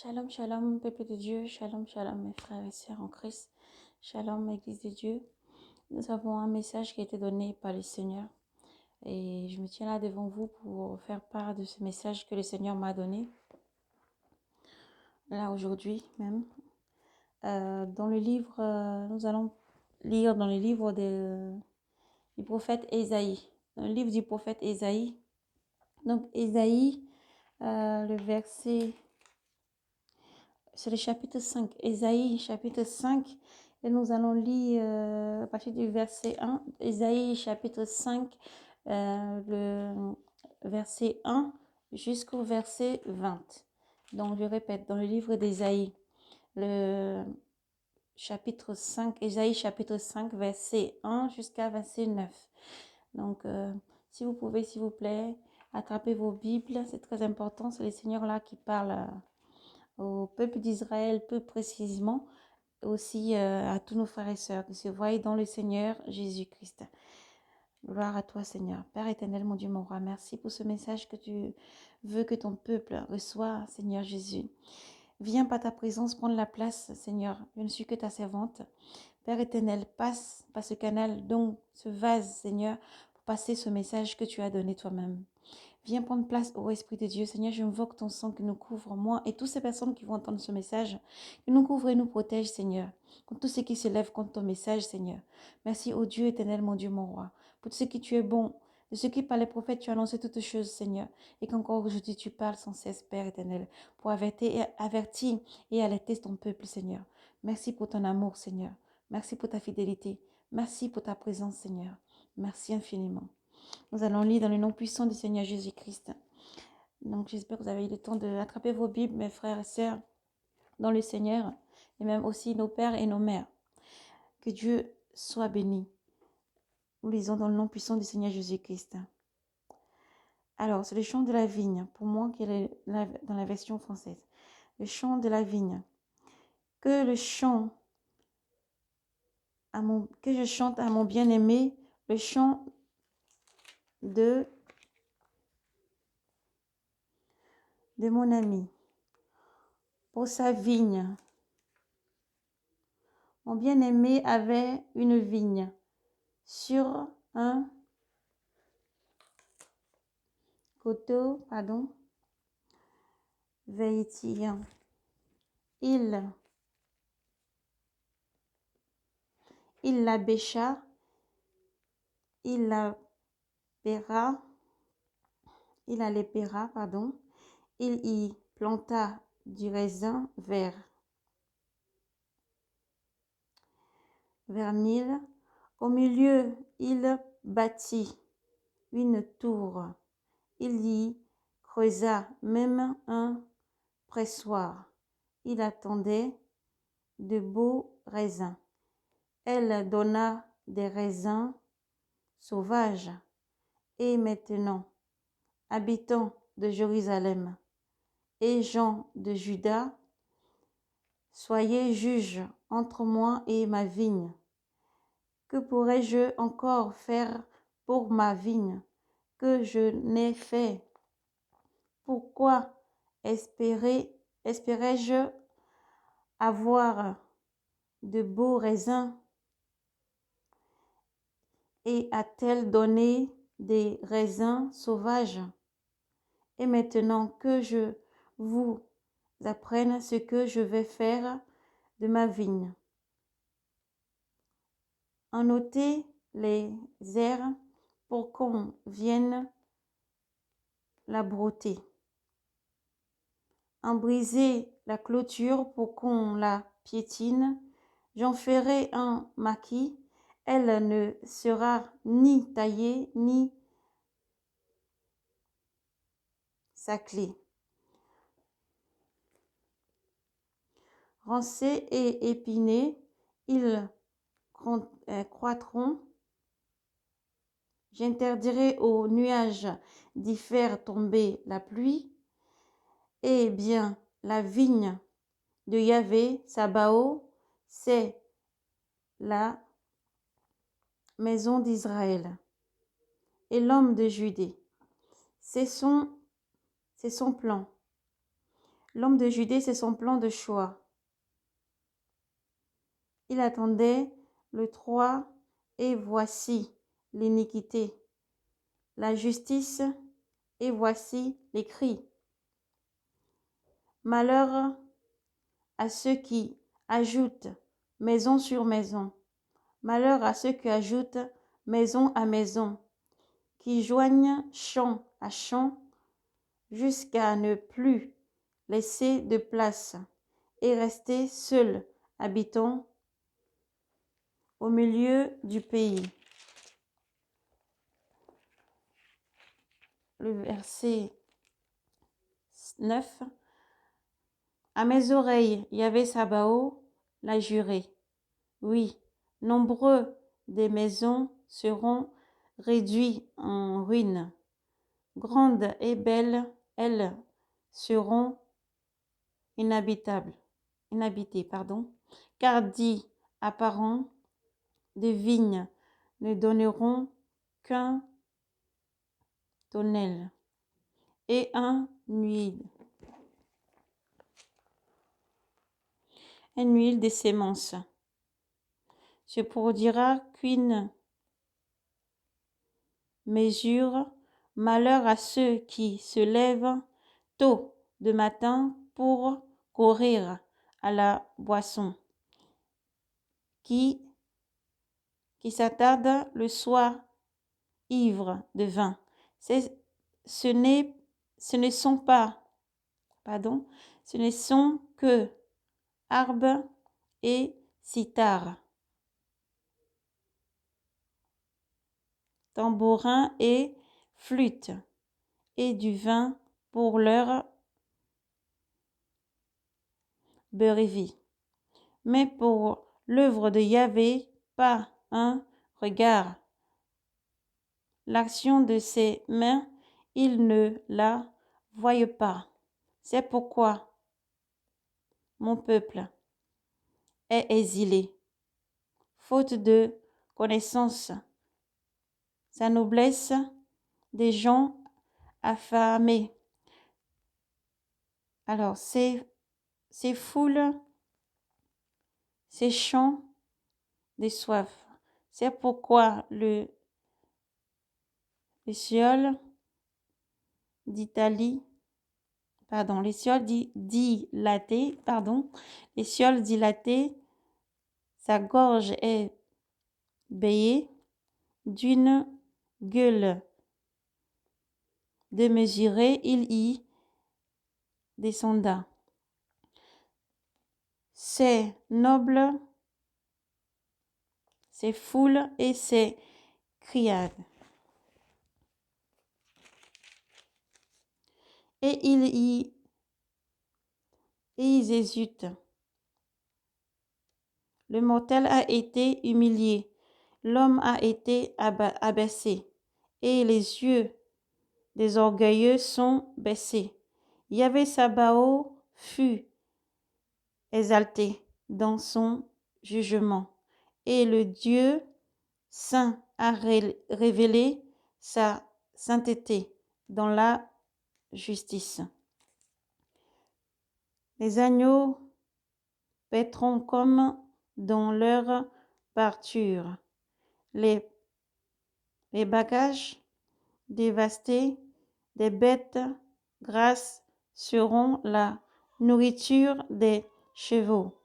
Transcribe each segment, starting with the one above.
Shalom, shalom, peuple de Dieu. Shalom, shalom, mes frères et sœurs en Christ. Shalom, Église de Dieu. Nous avons un message qui a été donné par le Seigneur. Et je me tiens là devant vous pour faire part de ce message que le Seigneur m'a donné. Là, aujourd'hui même. Dans le livre, nous allons lire dans le livre du prophète Ésaïe. Dans le livre du prophète Ésaïe. Donc, Ésaïe, le verset... C'est le chapitre 5, Ésaïe chapitre 5, et nous allons lire à partir du verset 1, Ésaïe chapitre 5, le verset 1 jusqu'au verset 20. Donc je répète, dans le livre d'Ésaïe, le chapitre 5, Ésaïe chapitre 5, verset 1 jusqu'à verset 9. Donc si vous pouvez, s'il vous plaît, attrapez vos Bibles, c'est très important, c'est le Seigneur là qui parle au peuple d'Israël, plus précisément, aussi à tous nos frères et sœurs qui se voient dans le Seigneur Jésus-Christ. Gloire à toi, Seigneur. Père éternel, mon Dieu, mon roi, merci pour ce message que tu veux que ton peuple reçoive, Seigneur Jésus. Viens par ta présence prendre la place, Seigneur. Je ne suis que ta servante. Père éternel, passe par ce canal, donc ce vase, Seigneur, pour passer ce message que tu as donné toi-même. Viens prendre place au Esprit de Dieu. Seigneur, j'invoque ton sang qui nous couvre, moi et toutes ces personnes qui vont entendre ce message, qui nous couvre et nous protège, Seigneur, contre tous ceux qui se lèvent contre ton message, Seigneur. Merci, ô Dieu éternel, mon Dieu, mon roi, pour tout ce qui tu es bon, de ce qui par les prophètes tu as annoncé toutes choses, Seigneur, et qu'encore aujourd'hui tu parles sans cesse, Père éternel, pour avertir et alerter ton peuple, Seigneur. Merci pour ton amour, Seigneur. Merci pour ta fidélité. Merci pour ta présence, Seigneur. Merci infiniment. Nous allons lire dans le nom puissant du Seigneur Jésus-Christ. Donc j'espère que vous avez eu le temps d'attraper vos Bibles, mes frères et sœurs, dans le Seigneur, et même aussi nos pères et nos mères. Que Dieu soit béni. Nous lisons dans le nom puissant du Seigneur Jésus-Christ. Alors, c'est le chant de la vigne, pour moi qui est dans la version française. Le chant de la vigne. Que je chante à mon bien-aimé, le chant de mon ami. Pour sa vigne. Mon bien-aimé avait une vigne sur un coteau, vétillant. Il la bêcha, il la paiera, il la lépéra, il y planta du raisin vers 1000. Au milieu, il bâtit une tour. Il y creusa même un pressoir. Il attendait de beaux raisins. Elle donna des raisins sauvages. Et maintenant, habitants de Jérusalem et gens de Juda, soyez juges entre moi et ma vigne. Que pourrais-je encore faire pour ma vigne que je n'ai fait? Pourquoi espérais-je avoir de beaux raisins? Et a-t-elle donné des raisins sauvages? Et maintenant que je vous apprenne ce que je vais faire de ma vigne. En ôter les airs pour qu'on vienne la brouter. En briser la clôture pour qu'on la piétine. J'en ferai un maquis. Elle ne sera ni taillée ni saclée. Rancés et épinés, ils croîtront. J'interdirai aux nuages d'y faire tomber la pluie. Eh bien, la vigne de Yahvé, Sabaoth, c'est la maison d'Israël. Et l'homme de Judée, c'est son plan. L'homme de Judée, c'est son plan de choix. Il attendait le 3 et voici l'iniquité, la justice et voici les cris. Malheur à ceux qui ajoutent maison sur maison. Malheur à ceux qui ajoutent maison à maison, qui joignent champ à champ jusqu'à ne plus laisser de place et rester seuls, habitant au milieu du pays. Le verset 9. À mes oreilles, Yahvé Sabaoth l'a juré. Oui, nombreux des maisons seront réduits en ruines. Grandes et belles, elles seront inhabitées, car dix apparents de vignes ne donneront qu'un tonnel et un huile de sémence. Se produira qu'une mesure. Malheur à ceux qui se lèvent tôt de matin pour courir à la boisson, qui s'attardent le soir ivres de vin. Ce ne sont que harpes et cithare, tambourins et flûtes, et du vin pour leur beurrevie. Mais pour l'œuvre de Yahvé, pas un regard. L'action de ses mains, il ne la voit pas. C'est pourquoi mon peuple est exilé, faute de connaissance. Sa noblesse des gens affamés. Alors, ces foules, ces chants de soif. C'est pourquoi le Siol d'Italie, les sioles dilatées, sa gorge est béée d'une gueule démesurée, il y descenda. Ses nobles, ses foules et ses criades. Et ils hésitent. Le mortel a été humilié, l'homme a été abaissé, et les yeux des orgueilleux sont baissés. Yahvé Sabaoth fut exalté dans son jugement, et le Dieu saint a révélé sa sainteté dans la justice. Les agneaux paîtront comme dans leur pâture. Les bagages dévastés des bêtes grasses seront la nourriture des chevaux.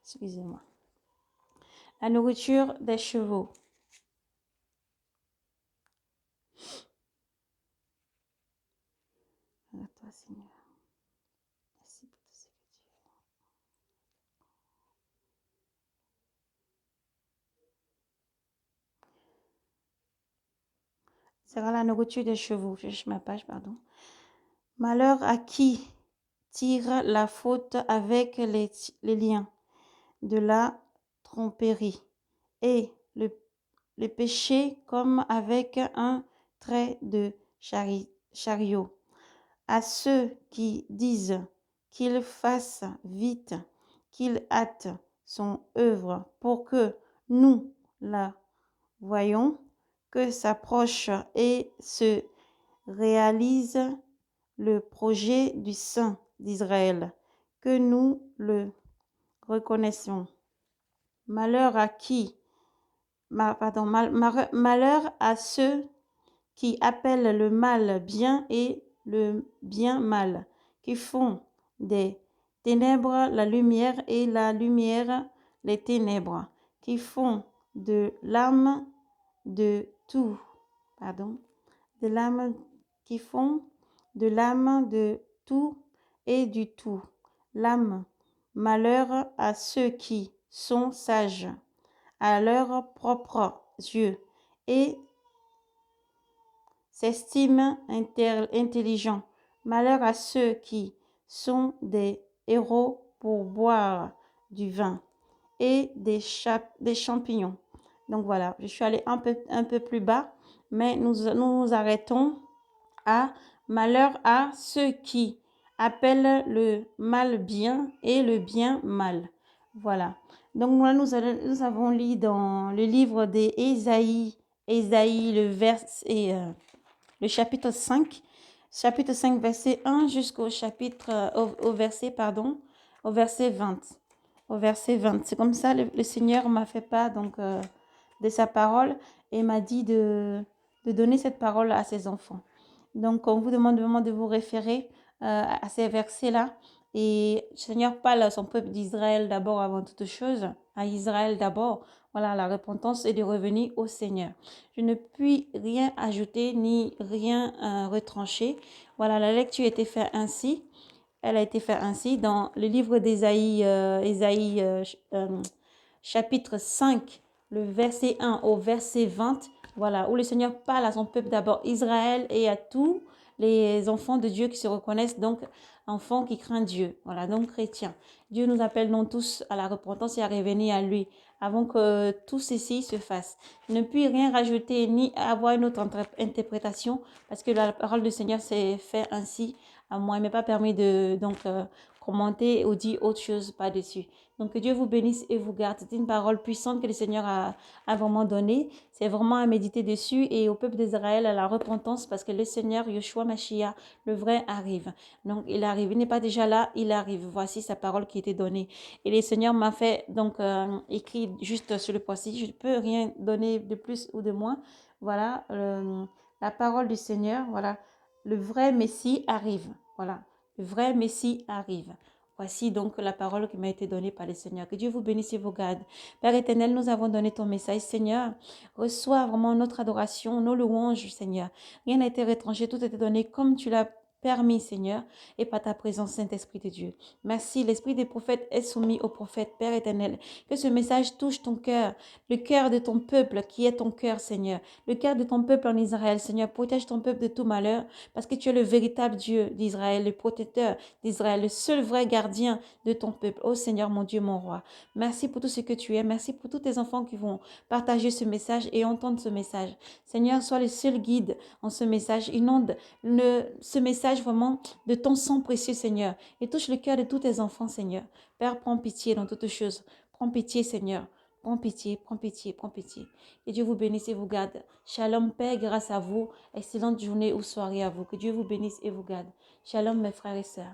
Excusez-moi. La nourriture des chevaux. À toi, Seigneur. Merci pour tout ce que tu fais. Sera la nourriture des chevaux. Je cherche ma page, pardon. Malheur à qui tire la faute avec les liens de la tromperie et le péché comme avec un trait de chariot. À ceux qui disent qu'il fasse vite, qu'il hâte son œuvre pour que nous la voyons, que s'approche et se réalise le projet du Saint d'Israël, que nous le reconnaissons. Malheur à qui? Malheur à ceux qui appellent le mal bien et le bien mal, qui font des ténèbres la lumière et la lumière les ténèbres, qui font de l'âme de tout, de l'âme, qui font de l'âme de tout et du tout l'âme. Malheur à ceux qui sont sages à leurs propres yeux et s'estiment intelligents. Malheur à ceux qui sont des héros pour boire du vin et des champignons. Donc voilà, je suis allée un peu plus bas, mais nous arrêtons à malheur à ceux qui appellent le mal bien et le bien mal. Voilà. Donc moi, nous avons lu dans le livre d'Ésaïe, le chapitre 5, verset 1 jusqu'au au verset, au verset 20. Au verset 20. C'est comme ça, le Seigneur m'a fait part de sa parole et m'a dit de donner cette parole à ses enfants. Donc, on vous demande vraiment de vous référer à ces versets-là. Et le Seigneur parle à son peuple d'Israël d'abord avant toute chose, à Israël d'abord. Voilà, la repentance et de revenir au Seigneur. Je ne puis rien ajouter ni rien retrancher. Voilà, la lecture a été faite ainsi. Elle a été faite ainsi dans le livre d'Ésaïe, chapitre 5, le verset 1 au verset 20. Voilà, où le Seigneur parle à son peuple d'abord, Israël, et à tous les enfants de Dieu qui se reconnaissent, donc enfants qui craignent Dieu. Voilà, donc chrétiens. Dieu nous appelle non tous à la repentance et à revenir à lui avant que tout ceci se fasse. Je ne puis rien rajouter ni avoir une autre interprétation parce que la parole du Seigneur s'est faite ainsi à moi. Il ne m'est pas permis de commenter ou dire autre chose par-dessus. Donc, que Dieu vous bénisse et vous garde. C'est une parole puissante que le Seigneur a vraiment donnée. C'est vraiment à méditer dessus et au peuple d'Israël à la repentance parce que le Seigneur, Yeshua Mashiach, le vrai, arrive. Donc, il arrive. Il n'est pas déjà là, il arrive. Voici sa parole qui a été donnée. Et le Seigneur m'a fait écrit juste sur le post-it. Je ne peux rien donner de plus ou de moins. Voilà, la parole du Seigneur. Voilà, le vrai Messie arrive. Voilà, le vrai Messie arrive. Voici donc la parole qui m'a été donnée par le Seigneur. Que Dieu vous bénisse et vous garde. Père éternel, nous avons donné ton message, Seigneur. Reçois vraiment notre adoration, nos louanges, Seigneur. Rien n'a été étranger, tout a été donné comme tu l'as permis, Seigneur, et par ta présence, Saint-Esprit de Dieu. Merci, l'esprit des prophètes est soumis aux prophètes, Père éternel. Que ce message touche ton cœur, le cœur de ton peuple qui est ton cœur, Seigneur. Le cœur de ton peuple en Israël, Seigneur. Protège ton peuple de tout malheur, parce que tu es le véritable Dieu d'Israël, le protecteur d'Israël, le seul vrai gardien de ton peuple. Oh Seigneur, mon Dieu, mon roi. Merci pour tout ce que tu es. Merci pour tous tes enfants qui vont partager ce message et entendre ce message. Seigneur, sois le seul guide en ce message. Inonde ce message vraiment de ton sang précieux, Seigneur. Et touche le cœur de tous tes enfants, Seigneur. Père, prends pitié dans toutes choses. Prends pitié, Seigneur. Prends pitié, prends pitié, prends pitié. Que Dieu vous bénisse et vous garde. Shalom, Père, grâce à vous. Excellente journée ou soirée à vous. Que Dieu vous bénisse et vous garde. Shalom, mes frères et sœurs.